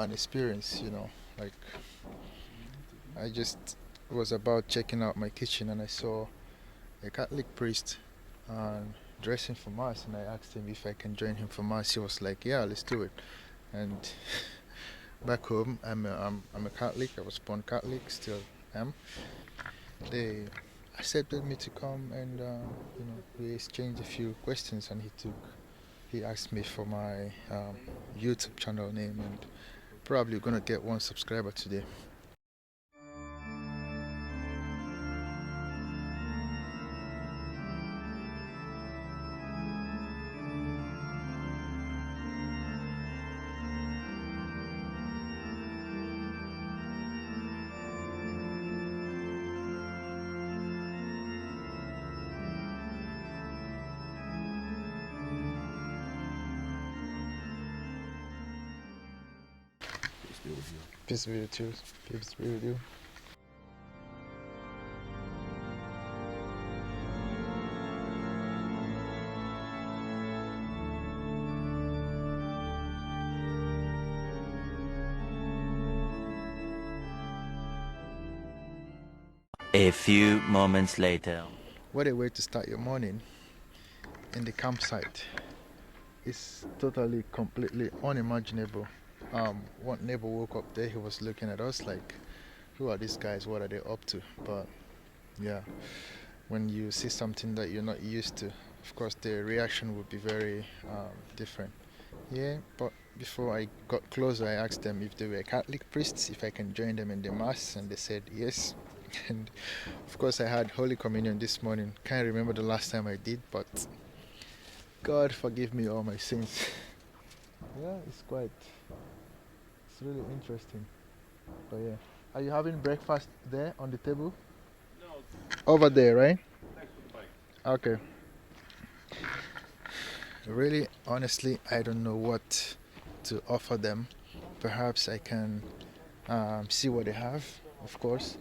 an experience, you know. Like, I just was about checking out my kitchen and I saw a Catholic priest dressing for mass, and I asked him if I can join him for mass. He was like, "Yeah, let's do it." And back home, I'm a Catholic. I was born Catholic, still am. They accepted me to come, and we exchanged a few questions, and he asked me for my YouTube channel name, and probably gonna get 1 subscriber today. Peace be with you. Peace be with you. A few moments later. What a way to start your morning in the campsite. It's totally, completely unimaginable. One neighbor woke up there, he was looking at us like, who are these guys? What are they up to? But yeah, when you see something that you're not used to, of course the reaction would be very different. Yeah, but before I got closer, I asked them if they were Catholic priests, if I can join them in the mass, and they said yes. And of course I had Holy Communion this morning. Can't remember the last time I did, but God forgive me all my sins. Yeah, it's really interesting. But yeah, are you having breakfast there on the table? No. Over there, right? Thanks for the bike. Okay. Really, honestly, I don't know what to offer them. Perhaps I can see what they have, of course.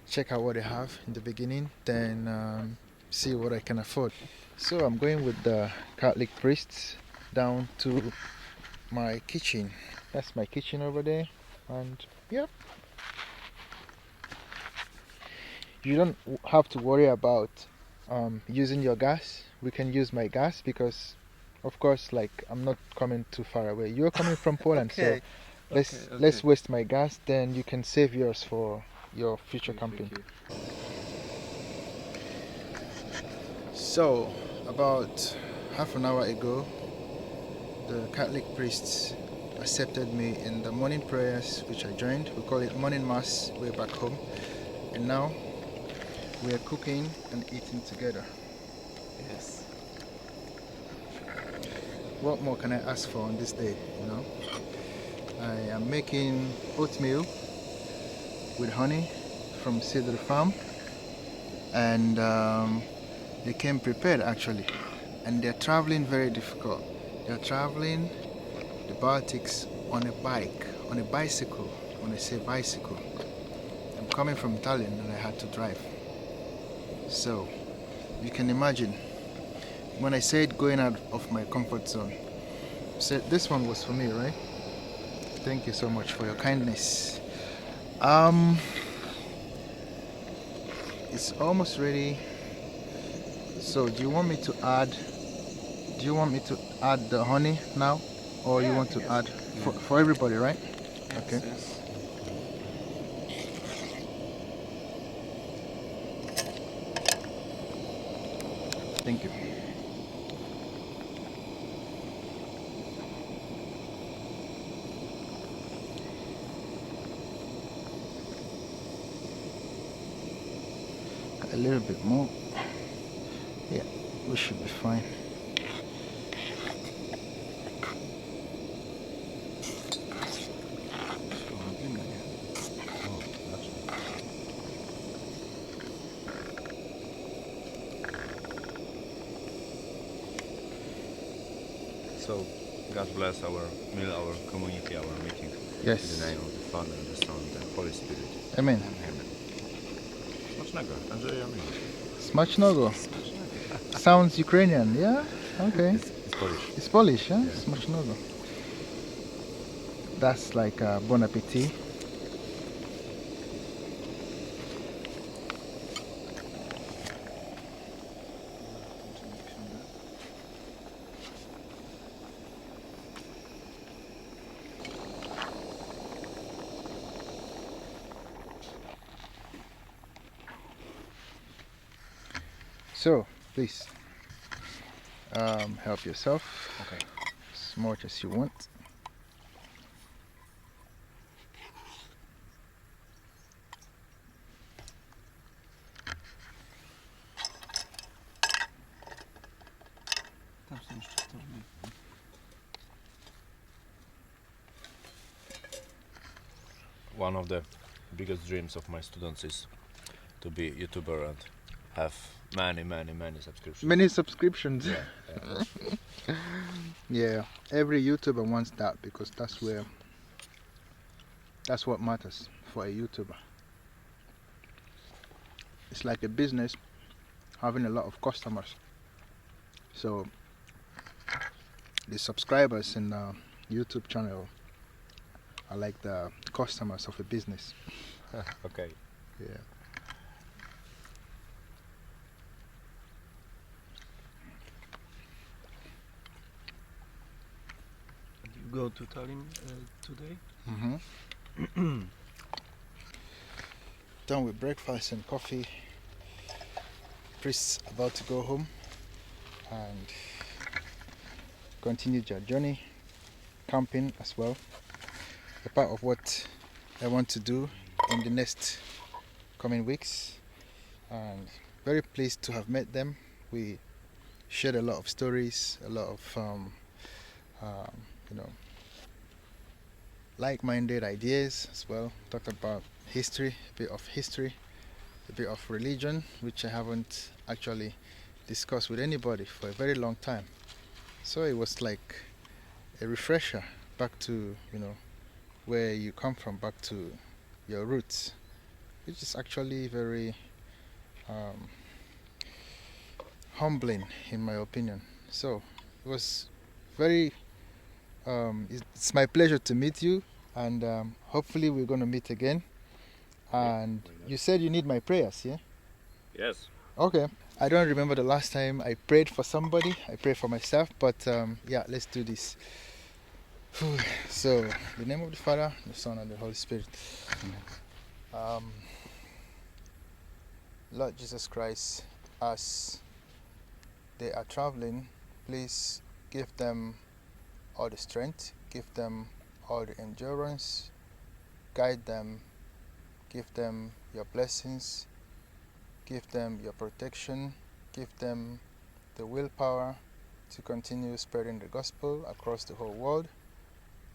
Check out what they have in the beginning, then see what I can afford. So I'm going with the Catholic priests down to my kitchen. That's my kitchen over there, and yep. You don't have to worry about using your gas. We can use my gas because, of course, like I'm not coming too far away. You're coming from Poland, Okay. so let's waste my gas. Then you can save yours for your future camping. So about half an hour ago, the Catholic priests accepted me in the morning prayers, which I joined. We call it morning mass way back home, and now we are cooking and eating together. Yes. What more can I ask for on this day, you know? I am making oatmeal with honey from Cedar Farm, and they came prepared actually, and they're traveling very difficult. They're traveling the Baltics on a bicycle. When I say bicycle, I'm coming from Tallinn and I had to drive. So you can imagine, when I said going out of my comfort zone, so this one was for me, right? Thank you so much for your kindness. It's almost ready. So do you want me to add the honey now, or you want to add for everybody, right? Yes, okay. Yes. Thank you. A little bit more. Yeah, we should be fine. So, God bless our meal, our community, our meeting. Yes. In the name of the Father, and the Son, and the Holy Spirit. Amen. Amen. Smacznego. Andrzeja miło. Smacznego. Sounds Ukrainian, yeah? Okay. It's Polish. It's Polish, yeah? Yeah. Smacznego. That's like bon appetit. So please help yourself. Okay. As much as you want. One of the biggest dreams of my students is to be YouTuber and have many subscriptions. Many subscriptions. Yeah, yeah. Yeah, every YouTuber wants that because that's what matters for a YouTuber. It's like a business having a lot of customers. So the subscribers in the YouTube channel are like the customers of a business. Okay. Yeah. You go to Tallinn today? Mm-hmm. Done with breakfast and coffee. Priest's about to go home and continue their journey, camping as well. A part of what I want to do in the next coming weeks, and very pleased to have met them. We shared a lot of stories, a lot of like-minded ideas as well. Talked about history, a bit of history, a bit of religion, which I haven't actually discussed with anybody for a very long time. So it was like a refresher back to where you come from, back to your roots, which is actually very humbling in my opinion. So it was very it's my pleasure to meet you, and hopefully we're going to meet again. And you said you need my prayers, yeah? Yes. Okay. I don't remember the last time I prayed for somebody. I prayed for myself, but yeah, let's do this. So, in the name of the Father, the Son, and the Holy Spirit. Lord Jesus Christ, as they are traveling, please give them all the strength, give them all the endurance, guide them, give them your blessings, give them your protection, give them the willpower to continue spreading the gospel across the whole world.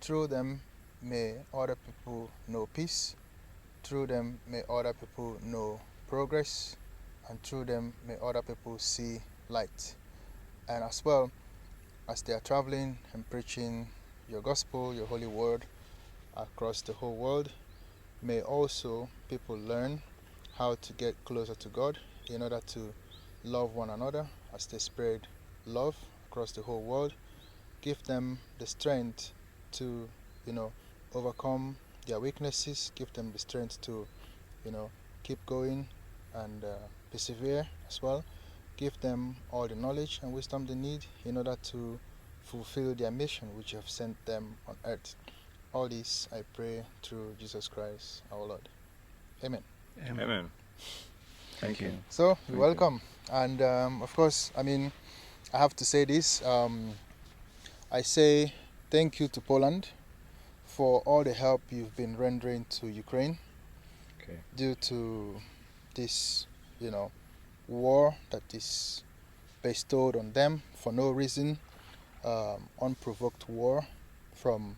Through them, may other people know peace. Through them, may other people know progress. And through them, may other people see light. And as well, as they are traveling and preaching your gospel, your holy word across the whole world, may also people learn how to get closer to God in order to love one another as they spread love across the whole world. Give them the strength to, overcome their weaknesses. Give them the strength to, keep going and persevere as well. Give them all the knowledge and wisdom they need in order to fulfill their mission which you have sent them on earth. All this I pray through Jesus Christ our Lord. Amen. Amen. Thank you. So, you're welcome. And of course, I have to say this. I say thank you to Poland for all the help you've been rendering to Ukraine Okay. due to this, war that is bestowed on them for no reason, unprovoked war from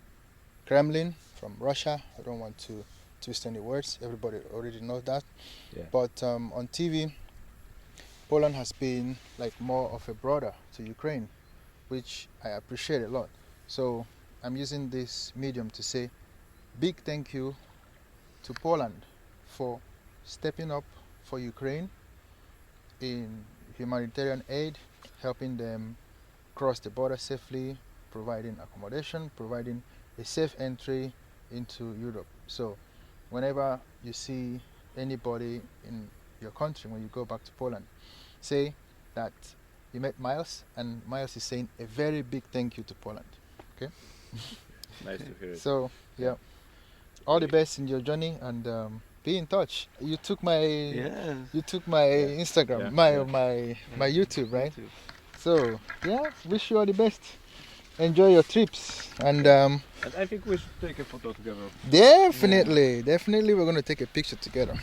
Kremlin, from Russia. I don't want to twist any words. Everybody already knows that. Yeah. But on TV, Poland has been like more of a brother to Ukraine, which I appreciate a lot. So I'm using this medium to say big thank you to Poland for stepping up for Ukraine in humanitarian aid, helping them cross the border safely, providing accommodation, providing a safe entry into Europe. So whenever you see anybody in your country, when you go back to Poland, say that you met Miles, and Miles is saying a very big thank you to Poland. Okay. Nice to hear it. So yeah, all the best in your journey, and be in touch. You took my Yeah. Instagram, Yeah, my yeah. my YouTube, right? So yeah, wish you all the best. Enjoy your trips, and And I think we should take a photo together. definitely we're gonna take a picture together.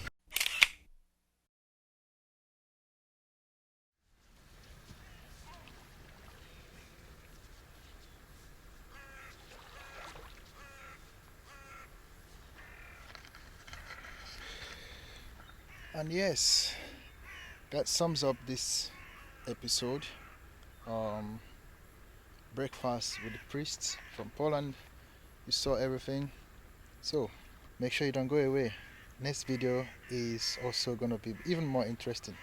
And yes, that sums up this episode. Um, breakfast with the priests from Poland. You saw everything. So make sure you don't go away. Next video is also gonna be even more interesting.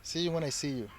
See you when I see you.